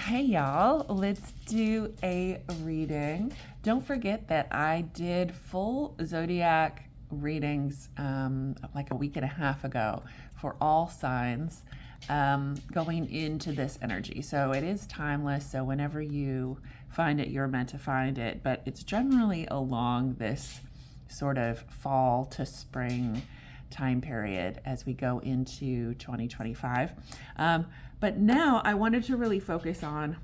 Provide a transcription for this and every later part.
Hey y'all, let's do a reading. Don't forget that I did full zodiac readings like a week and a half ago for all signs going into this energy. So it is timeless. So whenever you find it, you're meant to find it. But it's generally along this sort of fall to spring time period as we go into 2025. But now I wanted to really focus on,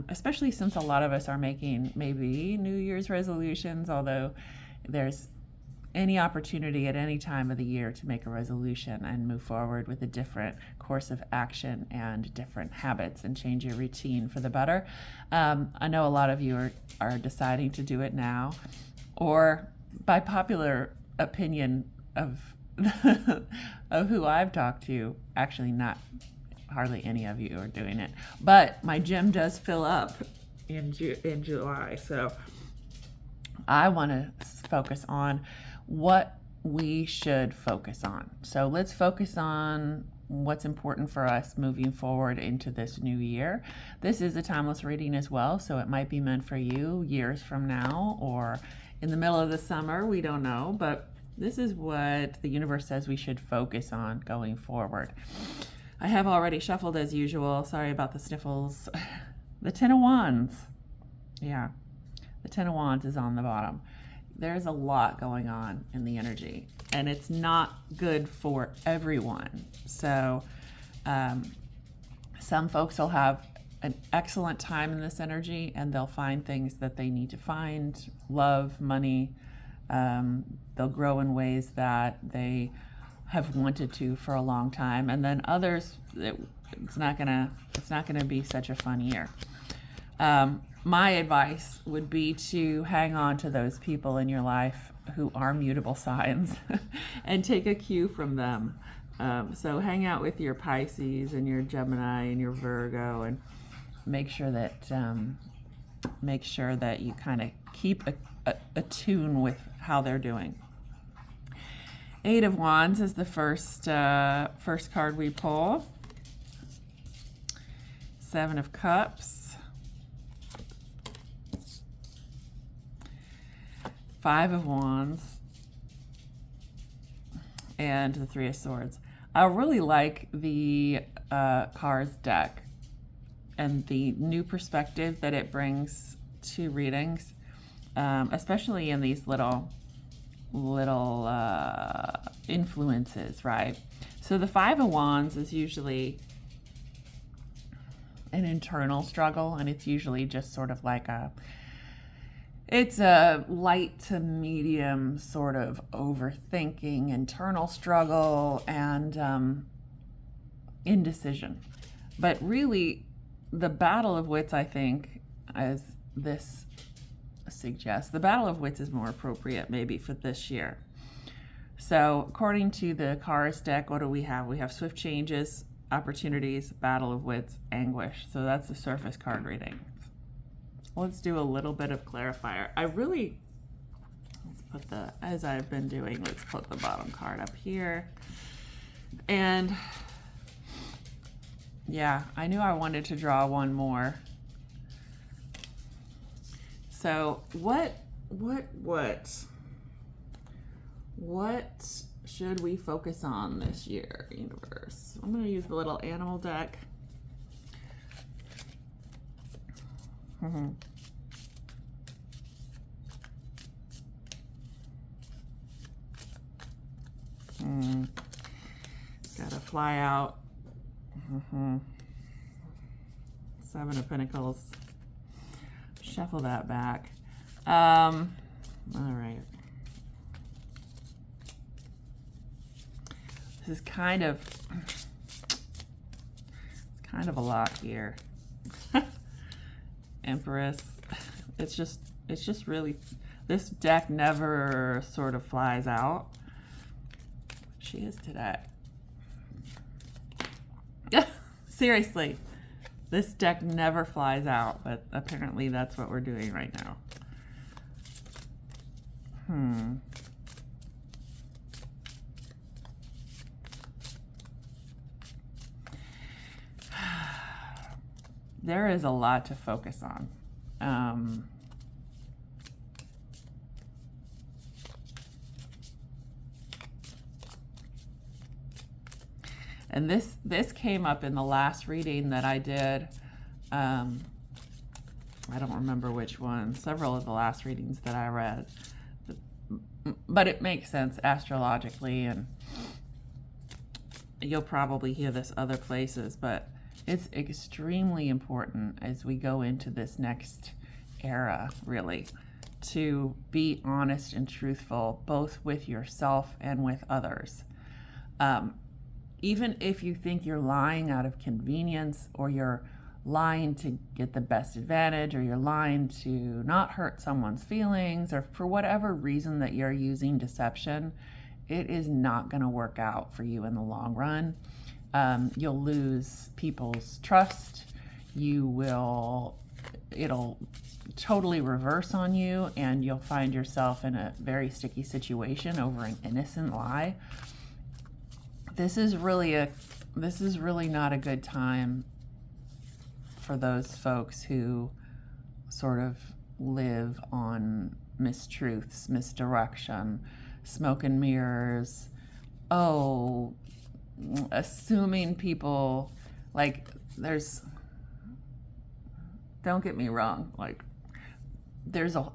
especially since a lot of us are making maybe New Year's resolutions, although there's any opportunity at any time of the year to make a resolution and move forward with a different course of action and different habits and change your routine for the better. I know a lot of you are deciding to do it now, or by popular opinion of of who I've talked to, actually not hardly any of you are doing it, but my gym does fill up in July, so I want to focus on what we should focus on. So let's focus on what's important for us moving forward into this new year. This is a timeless reading as well, so it might be meant for you years from now or in the middle of the summer, we don't know, but this is what the universe says we should focus on going forward. I have already shuffled as usual. Sorry about the sniffles. The Ten of Wands. Yeah, the Ten of Wands is on the bottom. There's a lot going on in the energy, and it's not good for everyone. So some folks will have an excellent time in this energy, and they'll find things that they need to find, love, money. They'll grow in ways that they have wanted to for a long time, and then others, it's not gonna be such a fun year. My advice would be to hang on to those people in your life who are mutable signs and take a cue from them. So hang out with your Pisces and your Gemini and your Virgo, and make sure that you kind of keep a tune with how they're doing. Eight of Wands is the first card we pull. Seven of Cups. Five of Wands. And the Three of Swords. I really like the cards deck and the new perspective that it brings to readings, especially in these little influences, right? So the Five of Wands is usually an internal struggle, and it's usually just sort of like it's a light to medium sort of overthinking, internal struggle, and indecision. But really, the battle of wits, I think, as this suggests, the battle of wits is more appropriate maybe for this year. So according to the cards deck, what do we have? We have swift changes, opportunities, battle of wits, anguish. So that's the surface card reading. Let's do a little bit of clarifier. As I've been doing, let's put the bottom card up here. And yeah, I knew I wanted to draw one more. So what should we focus on this year, universe? I'm going to use the little animal deck. Gotta fly out. Seven of Pentacles. Shuffle that back. All right. This is kind of a lot here. Empress. It's just really, this deck never sort of flies out. She is today. Seriously, this deck never flies out, but apparently that's what we're doing right now. there is a lot to focus on. And this came up in the last reading that I did. I don't remember which one. Several of the last readings that I read. But it makes sense astrologically, and you'll probably hear this other places, but it's extremely important as we go into this next era, really, to be honest and truthful, both with yourself and with others. Even if you think you're lying out of convenience, or you're lying to get the best advantage, or you're lying to not hurt someone's feelings, or for whatever reason that you're using deception, it is not going to work out for you in the long run. You'll lose people's trust. It'll totally reverse on you, and you'll find yourself in a very sticky situation over an innocent lie. This is really not a good time for those folks who sort of live on mistruths, misdirection, smoke and mirrors, assuming people, like, don't get me wrong, like, there's a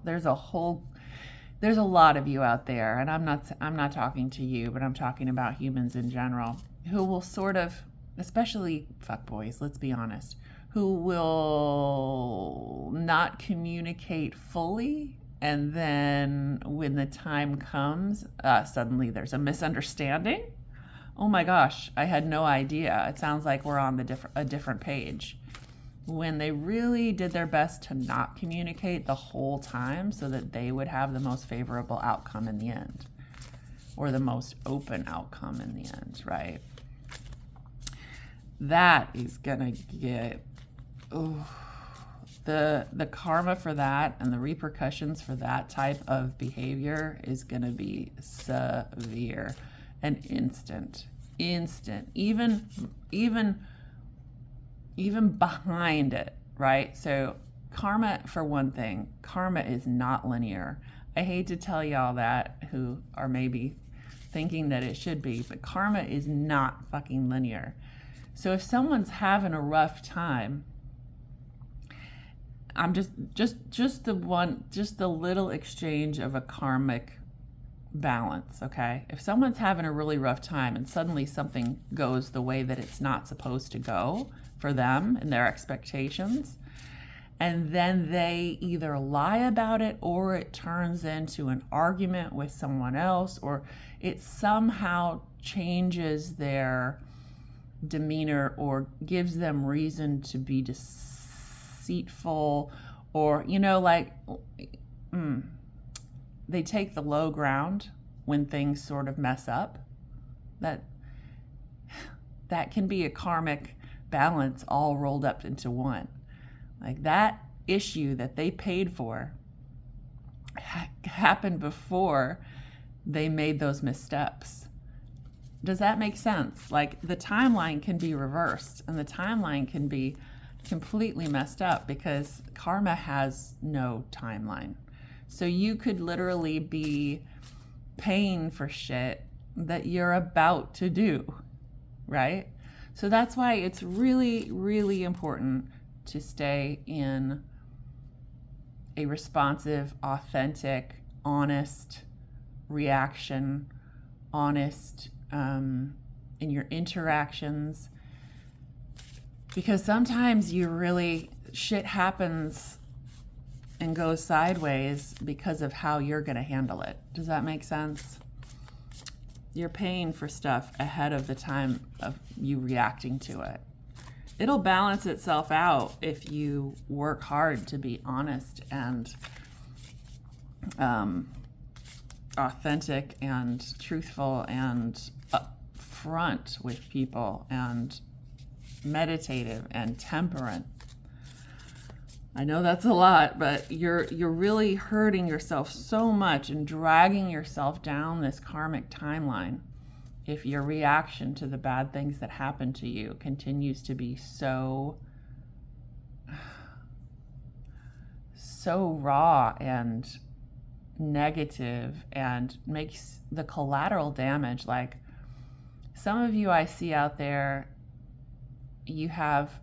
lot of you out there, and I'm not talking to you, but I'm talking about humans in general, who will sort of, especially fuckboys, let's be honest, who will not communicate fully, and then when the time comes, suddenly there's a misunderstanding. Oh my gosh, I had no idea. It sounds like we're on a different page. When they really did their best to not communicate the whole time so that they would have the most favorable outcome in the end, or the most open outcome in the end, right? That is gonna get, the karma for that and the repercussions for that type of behavior is gonna be severe and instant, even behind it, right? So karma, for one thing, karma is not linear. I hate to tell y'all that, who are maybe thinking that it should be, but karma is not fucking linear. So if someone's having a rough time, I'm just the little exchange of a karmic balance, okay? If someone's having a really rough time and suddenly something goes the way that it's not supposed to go for them and their expectations, and then they either lie about it, or it turns into an argument with someone else, or it somehow changes their demeanor or gives them reason to be deceitful, or they take the low ground when things sort of mess up. That can be a karmic balance all rolled up into one. Like, that issue that they paid for happened before they made those missteps. Does that make sense? Like, the timeline can be reversed, and the timeline can be completely messed up because karma has no timeline. So you could literally be paying for shit that you're about to do, right? So that's why it's really, really important to stay in a responsive, authentic, honest reaction, honest in your interactions, because sometimes shit happens and goes sideways because of how you're going to handle it. Does that make sense? You're paying for stuff ahead of the time of you reacting to it. It'll balance itself out if you work hard to be honest and authentic and truthful and upfront with people and meditative and temperate. I know that's a lot, but you're really hurting yourself so much and dragging yourself down this karmic timeline if your reaction to the bad things that happen to you continues to be so so raw and negative and makes the collateral damage. Like some of you I see out there, you have,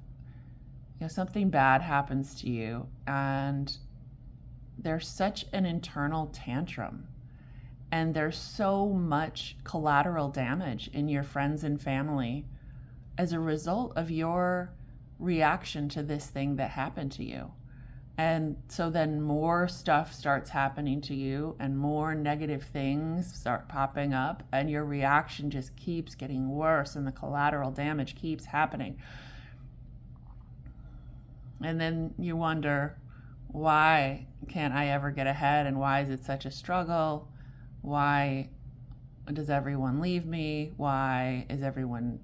something bad happens to you and there's such an internal tantrum and there's so much collateral damage in your friends and family as a result of your reaction to this thing that happened to you. And so then more stuff starts happening to you and more negative things start popping up and your reaction just keeps getting worse and the collateral damage keeps happening. And then you wonder, why can't I ever get ahead? And why is it such a struggle? Why does everyone leave me? Why is everyone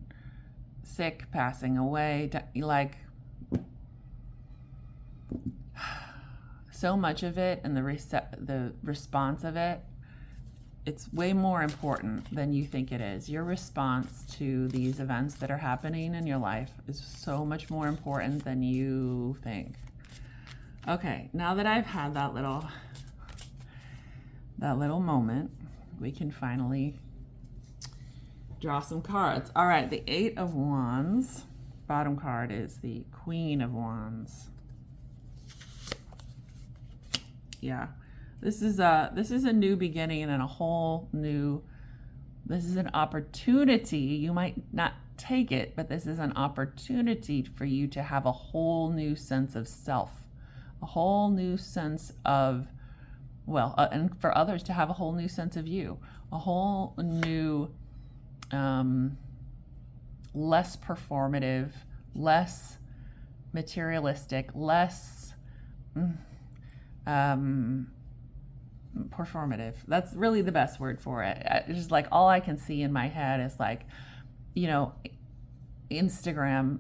sick, passing away? Like, so much of it and the response of it, it's way more important than you think it is. Your response to these events that are happening in your life is so much more important than you think. Okay, now that I've had that little moment, we can finally draw some cards. All right, the 8 of Wands. Bottom card is the Queen of Wands. Yeah, this is a new beginning and a whole new. This is an opportunity. You might not take it, but this is an opportunity for you to have a whole new sense of self, a whole new sense of, and for others to have a whole new sense of you, a whole new, less performative, less materialistic, less performative. That's really the best word for it. It's just like all I can see in my head is like, Instagram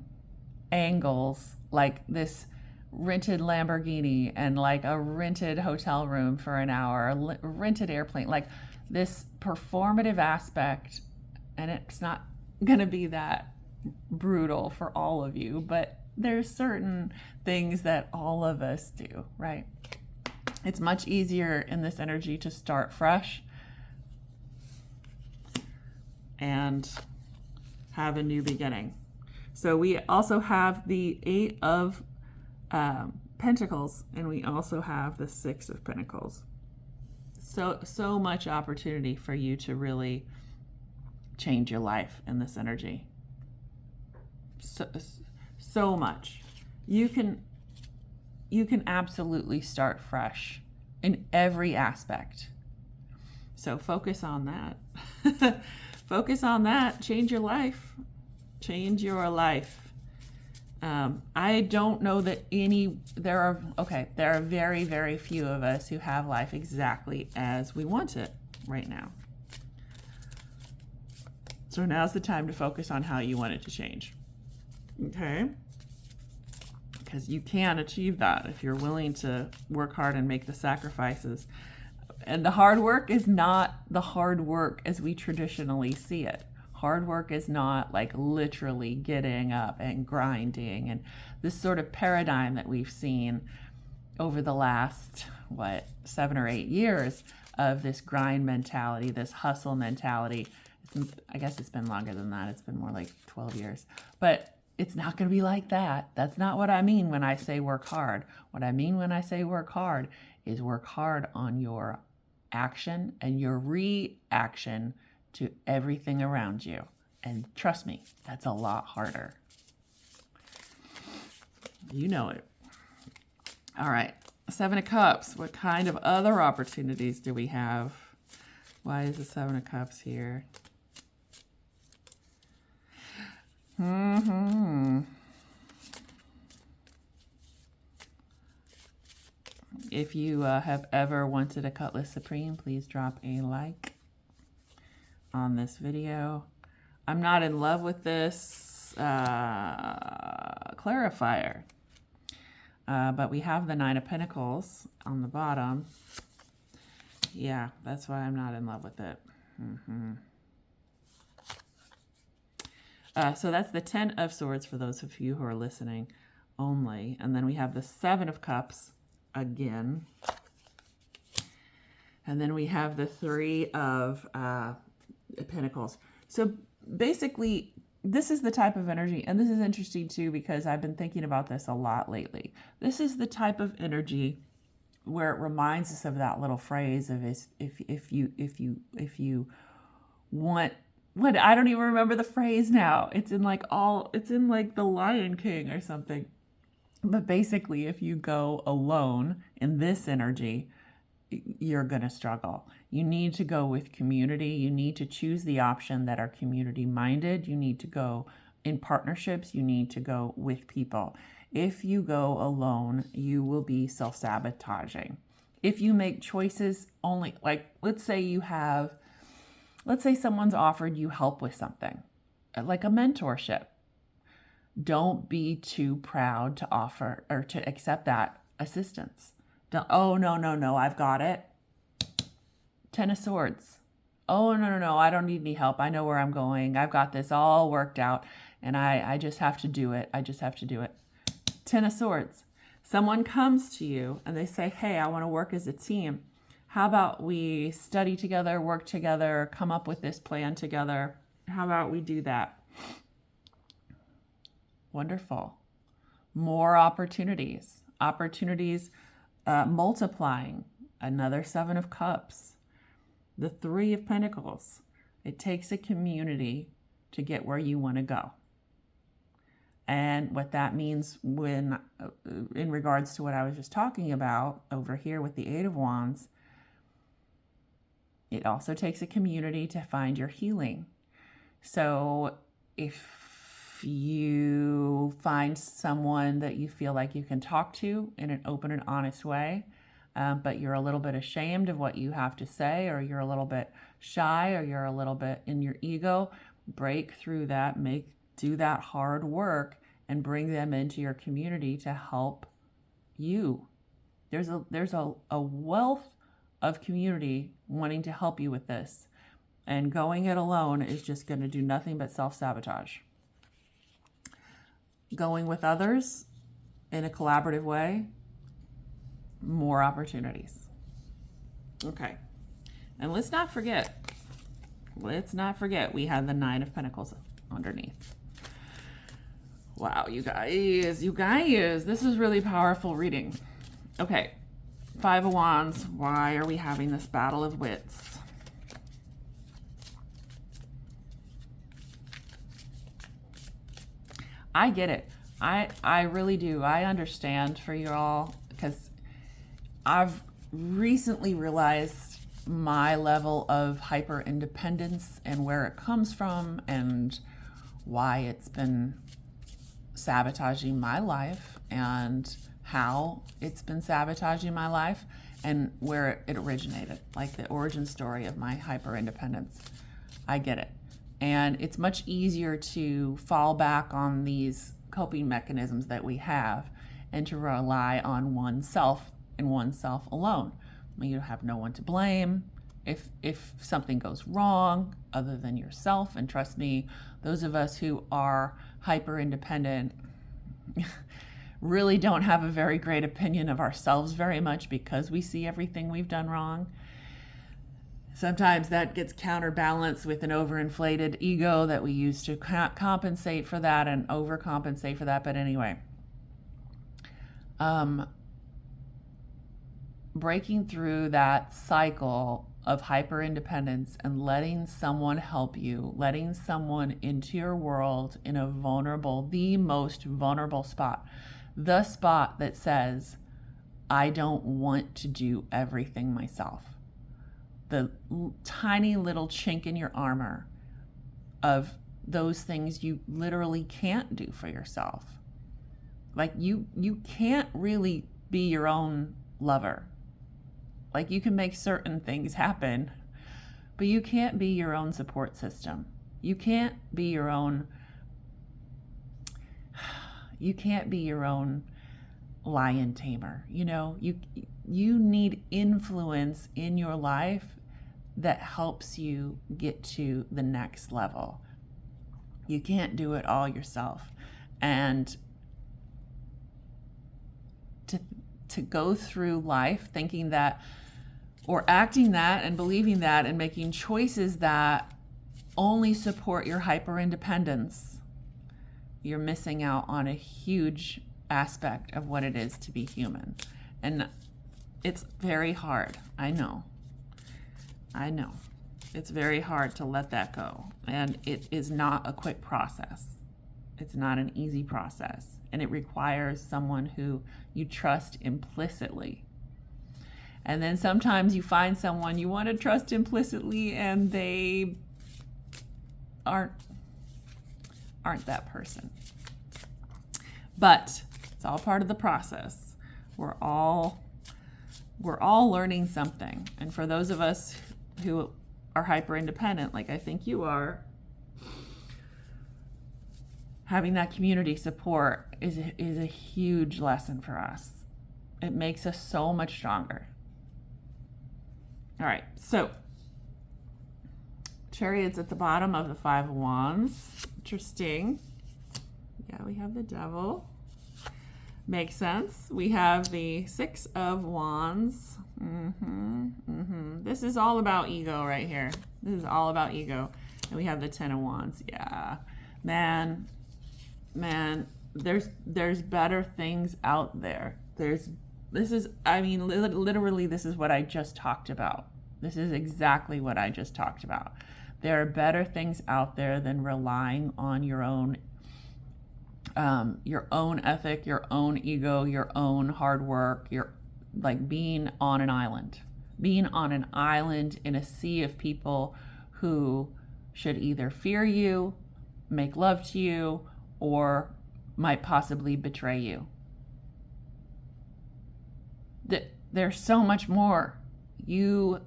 angles, like this rented Lamborghini and like a rented hotel room for an hour, a rented airplane, like this performative aspect. And it's not going to be that brutal for all of you, but there's certain things that all of us do, right? It's much easier in this energy to start fresh and have a new beginning. So we also have the 8 of Pentacles, and we also have the 6 of Pentacles. So much opportunity for you to really change your life in this energy. So much. You can absolutely start fresh in every aspect. So focus on that. Focus on that. Change your life. Change your life. I don't know that there are very, very few of us who have life exactly as we want it right now. So now's the time to focus on how you want it to change. Okay? Because you can achieve that if you're willing to work hard and make the sacrifices. And the hard work is not the hard work as we traditionally see it. Hard work is not like literally getting up and grinding and this sort of paradigm that we've seen over the last, 7 or 8 years of this grind mentality, this hustle mentality. I guess it's been longer than that. It's been more like 12 years. But it's not going to be like that. That's not what I mean when I say work hard. What I mean when I say work hard is work hard on your action and your reaction to everything around you. And trust me, that's a lot harder. You know it. All right, 7 of Cups. What kind of other opportunities do we have? Why is the 7 of Cups here? If you have ever wanted a Cutlass Supreme, please drop a like on this video. I'm not in love with this clarifier, but we have the 9 of Pentacles on the bottom. Yeah, that's why I'm not in love with it. So that's the 10 of Swords for those of you who are listening only. And then we have the 7 of Cups again. And then we have the Three of Pentacles. So basically, this is the type of energy, and this is interesting too because I've been thinking about this a lot lately. This is the type of energy where it reminds us of that little phrase of if you want what, I don't even remember the phrase now. It's in like the Lion King or something. But basically, if you go alone in this energy, you're going to struggle. You need to go with community. You need to choose the option that are community minded. You need to go in partnerships. You need to go with people. If you go alone, you will be self-sabotaging. If you make choices only, like let's say someone's offered you help with something, like a mentorship. Don't be too proud to offer or to accept that assistance. Oh, no, I've got it. Ten of Swords. Oh, no, I don't need any help. I know where I'm going. I've got this all worked out, and I just have to do it. Ten of Swords. Someone comes to you, and they say, hey, I want to work as a team. How about we study together, work together, come up with this plan together? How about we do that? Wonderful. More opportunities. Multiplying. Another Seven of Cups. The Three of Pentacles. It takes a community to get where you want to go. And what that means when, in regards to what I was just talking about over here with the Eight of Wands, it also takes a community to find your healing. So if you find someone that you feel like you can talk to in an open and honest way, but you're a little bit ashamed of what you have to say, or you're a little bit shy, or you're a little bit in your ego, break through that, do that hard work and bring them into your community to help you. There's a wealth of community wanting to help you with this. And going it alone is just going to do nothing but self-sabotage. Going with others in a collaborative way, more opportunities. Okay. And let's not forget we had the Nine of Pentacles underneath. Wow, you guys, this is really powerful reading. Okay, Five of Wands, why are we having this battle of wits? I get it. I really do. I understand for you all, because I've recently realized my level of hyper-independence and where it comes from and why it's been sabotaging my life and how it's been sabotaging my life and where it originated, like the origin story of my hyper-independence. I get it. And it's much easier to fall back on these coping mechanisms that we have and to rely on oneself and oneself alone. You have no one to blame if something goes wrong other than yourself. And trust me, those of us who are hyper-independent really don't have a very great opinion of ourselves very much because we see everything we've done wrong. Sometimes that gets counterbalanced with an overinflated ego that we use to compensate for that and overcompensate for that. But anyway, breaking through that cycle of hyper-independence and letting someone help you, letting someone into your world in a the most vulnerable spot, the spot that says, I don't want to do everything myself. The tiny little chink in your armor of those things you literally can't do for yourself. Like you can't really be your own lover. Like you can make certain things happen, but you can't be your own support system. You can't be your own lion tamer. You need influence in your life that helps you get to the next level. You can't do it all yourself. And to go through life thinking that, or acting that and believing that and making choices that only support your hyper-independence, you're missing out on a huge aspect of what it is to be human. And it's very hard. I know. It's very hard to let that go. And it is not a quick process. It's not an easy process. And it requires someone who you trust implicitly. And then sometimes you find someone you want to trust implicitly and they aren't that person. But it's all part of the process. We're all learning something. And for those of us who are hyper-independent, like I think you are, having that community support is a huge lesson for us. It makes us so much stronger. All right, so Chariot's at the bottom of the Five of Wands. Interesting. Yeah, we have the Devil. Makes sense. We have the Six of Wands. This is all about ego right here. This is all about ego. And we have the Ten of Wands. Yeah, man, there's better things out there. Literally, this is what I just talked about. This is exactly what I just talked about. There are better things out there than relying on your own ethic, your own ego, your own hard work, like being on an island in a sea of people who should either fear you, make love to you, or might possibly betray you. There's so much more. This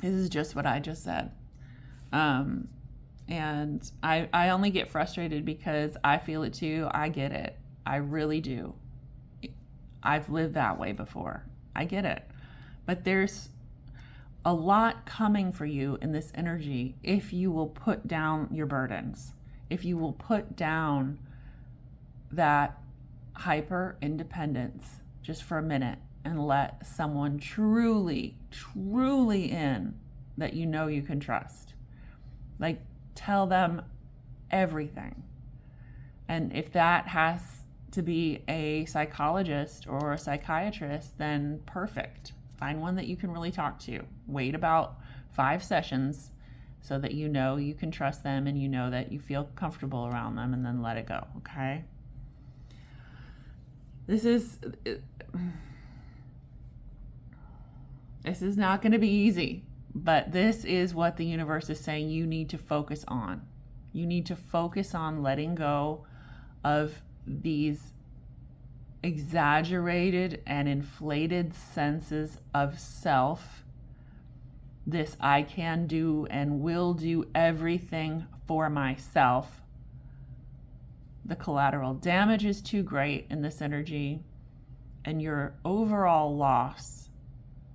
is just what I just said. And I only get frustrated because I feel it too. I get it. I really do. I've lived that way before. I get it. But there's a lot coming for you in this energy if you will put down your burdens, if you will put down that hyper-independence just for a minute and let someone truly in that you know you can trust. Like, tell them everything. And if that has to be a psychologist or a psychiatrist, then perfect. Find one that you can really talk to. Wait about 5 sessions so that you know you can trust them and you know that you feel comfortable around them, and then let it go, okay? This is not going to be easy, but this is what the universe is saying you need to focus on. You need to focus on letting go of these exaggerated and inflated senses of self. This I can do and will do everything for myself. The collateral damage is too great in this energy, and your overall loss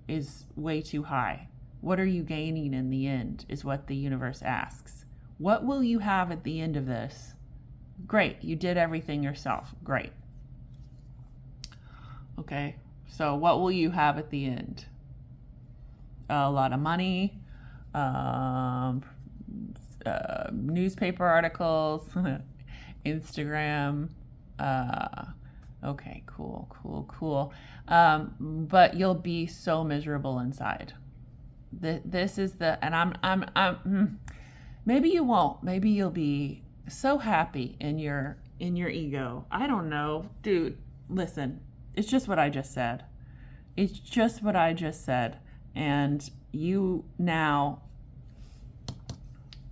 is way too high. What are you gaining in the end is what the universe asks. What will you have at the end of this? Great, you did everything yourself. Great. Okay, so what will you have at the end? A lot of money, newspaper articles, Instagram. Okay, cool. But you'll be so miserable inside. This is and I'm maybe you won't. Maybe you'll be so happy in your ego. I don't know, dude. Listen, it's just what I just said. And you now,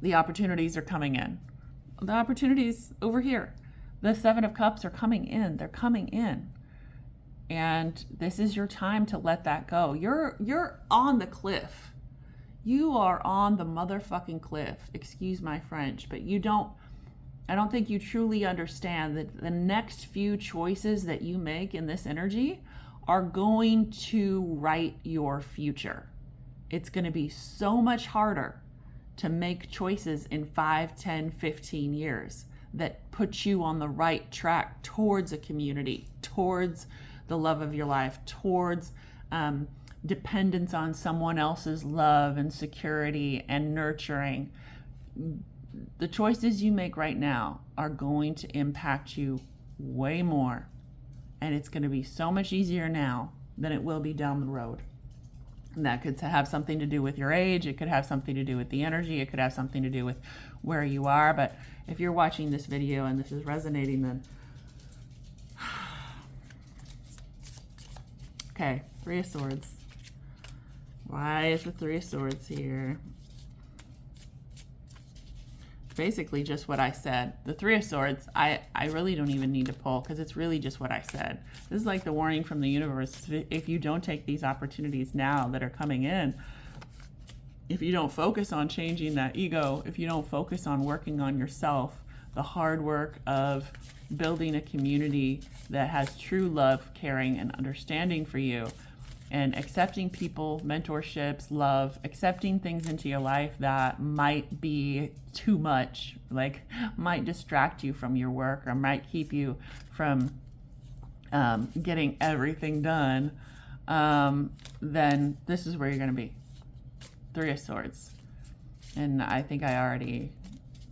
the opportunities are coming in. The opportunities over here. The Seven of Cups are coming in. They're coming in. And this is your time to let that go. You're on the cliff. You are on the motherfucking cliff. Excuse my French, but I don't think you truly understand that the next few choices that you make in this energy are going to write your future. It's going to be so much harder to make choices in 5, 10, 15 years that puts you on the right track towards a community, towards the love of your life, towards dependence on someone else's love and security and nurturing. The choices you make right now are going to impact you way more. And it's going to be so much easier now than it will be down the road. And that could have something to do with your age. It could have something to do with the energy. It could have something to do with where you are. But if you're watching this video and this is resonating, then okay, Three of Swords. Why is the Three of Swords here? Basically just what I said. The Three of Swords, I really don't even need to pull because it's really just what I said. This is like the warning from the universe. If you don't take these opportunities now that are coming in, if you don't focus on changing that ego, if you don't focus on working on yourself, the hard work of building a community that has true love, caring, and understanding for you, and accepting people, mentorships, love, accepting things into your life that might be too much, like might distract you from your work or might keep you from getting everything done, then this is where you're going to be. Three of Swords. And I think I already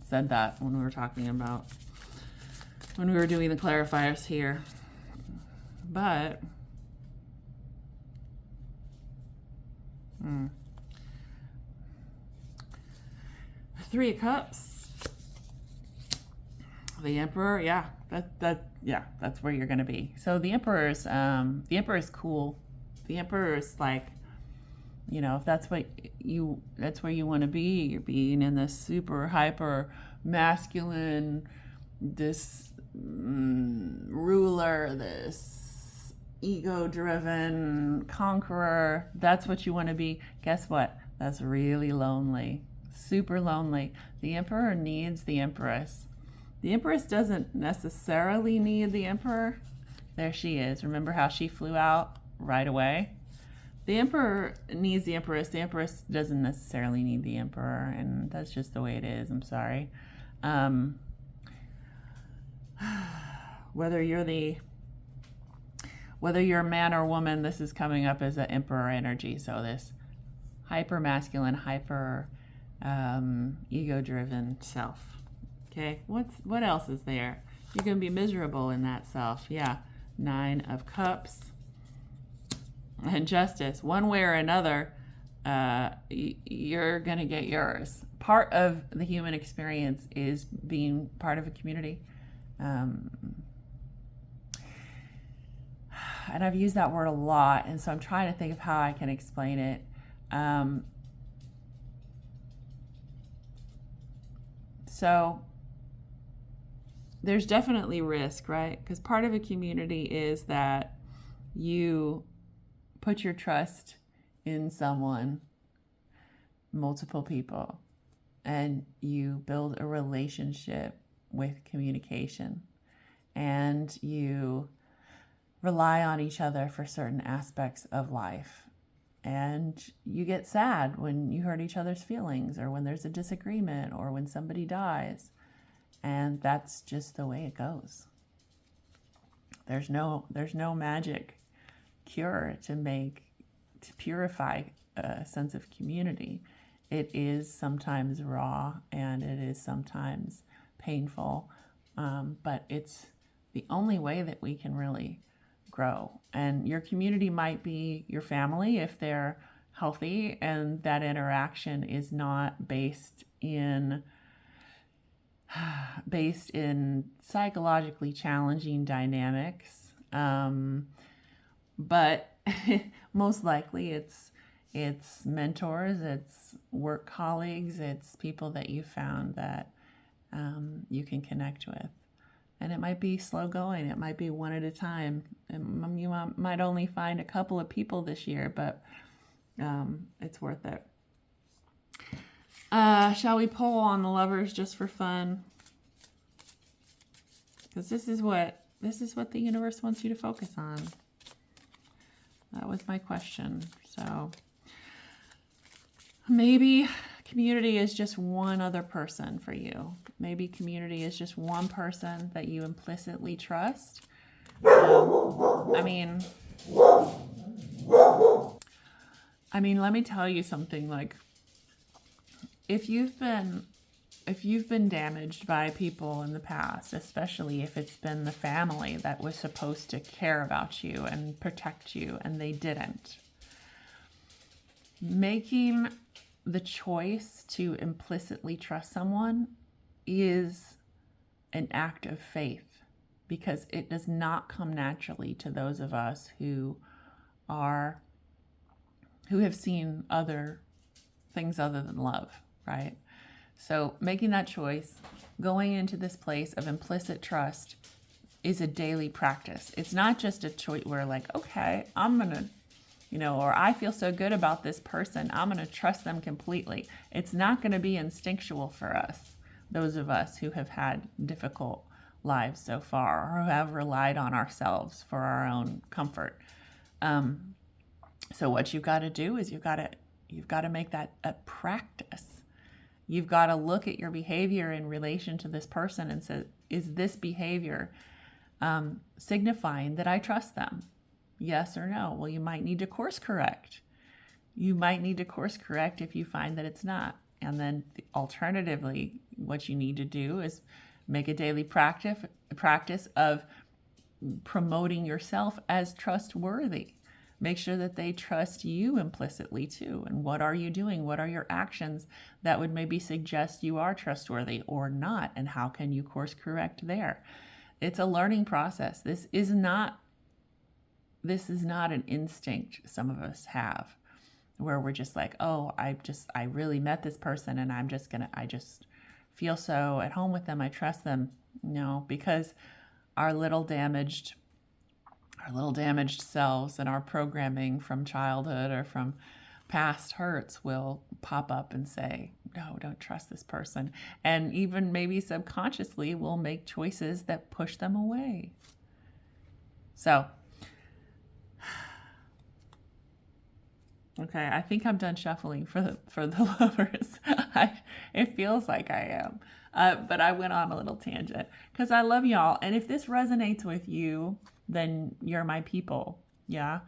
said that when we were talking about, when we were doing the clarifiers here. But Three of Cups, the Emperor, yeah, that's where you're gonna be. So the Emperor is cool. The Emperor is like, you know, if that's where you want to be. You're being in this super hyper masculine, this ruler, this ego-driven conqueror. That's what you want to be. Guess what? That's really lonely. Super lonely. The Emperor needs the Empress. The Empress doesn't necessarily need the Emperor. There she is. Remember how she flew out right away? The Emperor needs the Empress. The Empress doesn't necessarily need the Emperor, and that's just the way it is. I'm sorry. Whether you're a man or woman, this is coming up as an Emperor energy. So this hyper masculine, hyper ego-driven self. Okay, what else is there? You're gonna be miserable in that self. Yeah, Nine of Cups and Justice. One way or another, you're gonna get yours. Part of the human experience is being part of a community. And I've used that word a lot, and so I'm trying to think of how I can explain it. So there's definitely risk, right? Because part of a community is that you put your trust in someone, multiple people, and you build a relationship with communication, and you rely on each other for certain aspects of life. And you get sad when you hurt each other's feelings, or when there's a disagreement, or when somebody dies. And that's just the way it goes. There's no magic cure to purify a sense of community. It is sometimes raw, and it is sometimes painful, but it's the only way that we can really grow. And your community might be your family if they're healthy, and that interaction is not based in psychologically challenging dynamics, but most likely it's mentors, it's work colleagues, it's people that you found that you can connect with. And it might be slow going. It might be one at a time. And you might only find a couple of people this year, but it's worth it. Shall we poll on the Lovers just for fun? Because this is what the universe wants you to focus on. That was my question. So maybe community is just one other person for you. Maybe community is just one person that you implicitly trust. I mean, let me tell you something. Like, if you've been damaged by people in the past, especially if it's been the family that was supposed to care about you and protect you and they didn't, making the choice to implicitly trust someone is an act of faith, because it does not come naturally to those of us who have seen other things other than love, right? So making that choice, going into this place of implicit trust, is a daily practice. It's not just a choice where like, okay, I'm going to, or I feel so good about this person, I'm going to trust them completely. It's not going to be instinctual for us, those of us who have had difficult lives so far, or who have relied on ourselves for our own comfort. So what you've got to do is you've got to make that a practice. You've got to look at your behavior in relation to this person and say, is this behavior signifying that I trust them? Yes or no? Well, you might need to course correct. You might need to course correct if you find that it's not. And then alternatively, what you need to do is make a daily practice of promoting yourself as trustworthy. Make sure that they trust you implicitly too. And what are you doing? What are your actions that would maybe suggest you are trustworthy or not? And how can you course correct there? It's a learning process. This is not an instinct some of us have, where we're just like, oh, I really met this person and I just feel so at home with them. I trust them. No, because our little damaged selves and our programming from childhood or from past hurts will pop up and say, no, don't trust this person. And even maybe subconsciously we'll make choices that push them away. So, okay, I think I'm done shuffling for the lovers. It feels like I am. But I went on a little tangent because I love y'all. And if this resonates with you, then you're my people. Yeah.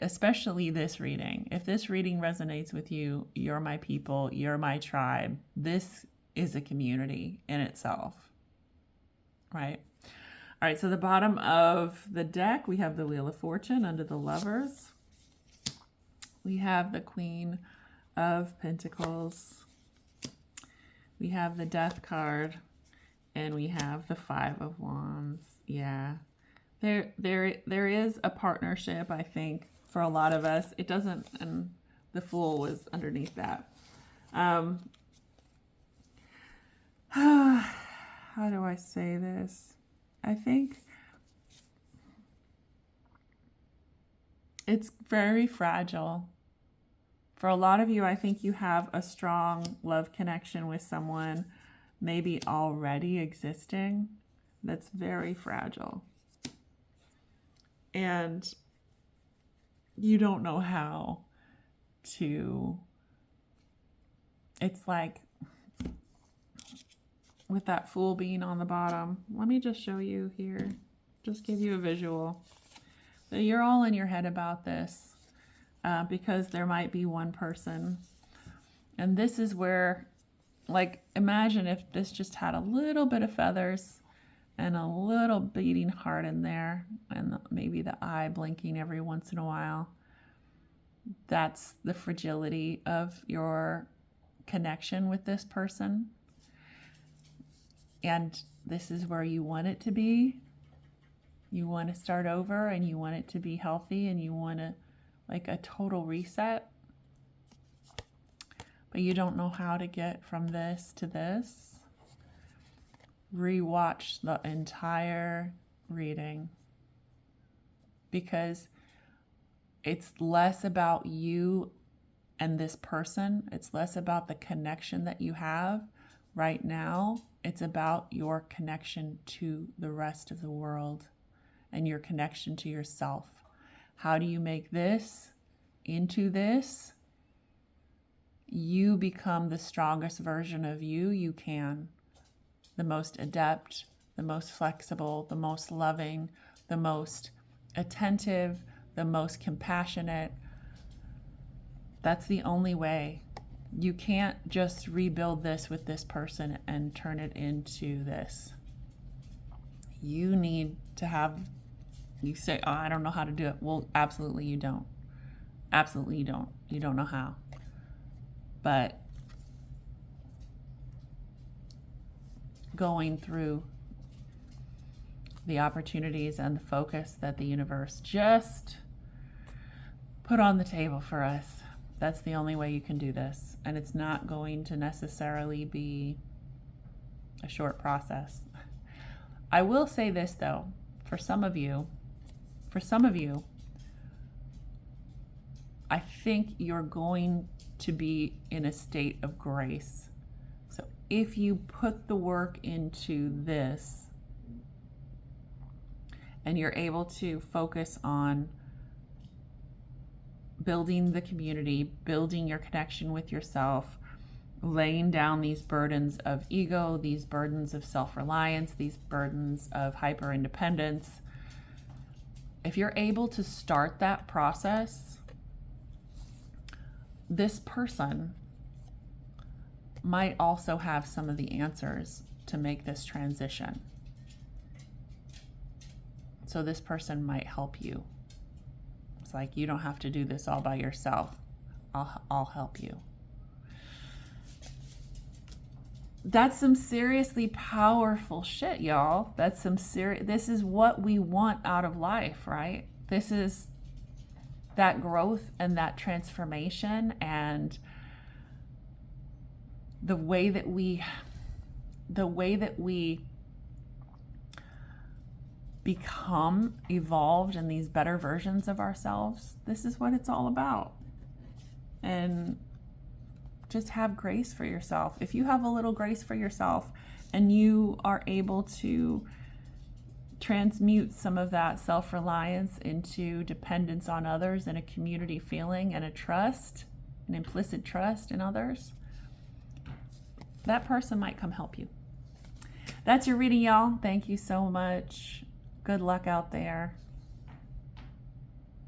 Especially this reading. If this reading resonates with you, you're my people. You're my tribe. This is a community in itself. Right? All right. So the bottom of the deck, we have the Wheel of Fortune under the lovers. We have the Queen of Pentacles. We have the Death card, and we have the Five of Wands. Yeah. There is a partnership, I think, for a lot of us. It doesn't, and the Fool was underneath that. How do I say this? I think it's very fragile. For a lot of you, I think you have a strong love connection with someone maybe already existing that's very fragile. And you don't know how to, it's like with that Fool being on the bottom. Let me just show you here, just give you a visual. So you're all in your head about this. Because there might be one person. And this is where, like, imagine if this just had a little bit of feathers and a little beating heart in there, and maybe the eye blinking every once in a while. That's the fragility of your connection with this person. And this is where you want it to be. You want to start over, and you want it to be healthy, and you want to, like, a total reset, but you don't know how to get from this to this. Rewatch the entire reading, because it's less about you and this person. It's less about the connection that you have right now. It's about your connection to the rest of the world and your connection to yourself. How do you make this into this? you become the strongest version of you can, the most adept, the most flexible, the most loving, the most attentive, the most compassionate. That's the only way. You can't just rebuild this with this person and turn it into this. You need to have, you say, oh, I don't know how to do it. Well, absolutely you don't. Absolutely you don't. You don't know how. But going through the opportunities and the focus that the universe just put on the table for us, that's the only way you can do this. And it's not going to necessarily be a short process. I will say this though, for some of you, I think you're going to be in a state of grace. So if you put the work into this and you're able to focus on building the community, building your connection with yourself, laying down these burdens of ego, these burdens of self-reliance, these burdens of hyper-independence, if you're able to start that process, this person might also have some of the answers to make this transition. So this person might help you. It's like, you don't have to do this all by yourself. I'll help you. That's some seriously powerful shit, y'all. That's some this is what we want out of life, right? This is that growth and that transformation, and the way that we become evolved in these better versions of ourselves. This is what it's all about. And just have grace for yourself. If you have a little grace for yourself and you are able to transmute some of that self-reliance into dependence on others and a community feeling and a trust, an implicit trust in others, that person might come help you. That's your reading, y'all. Thank you so much. Good luck out there.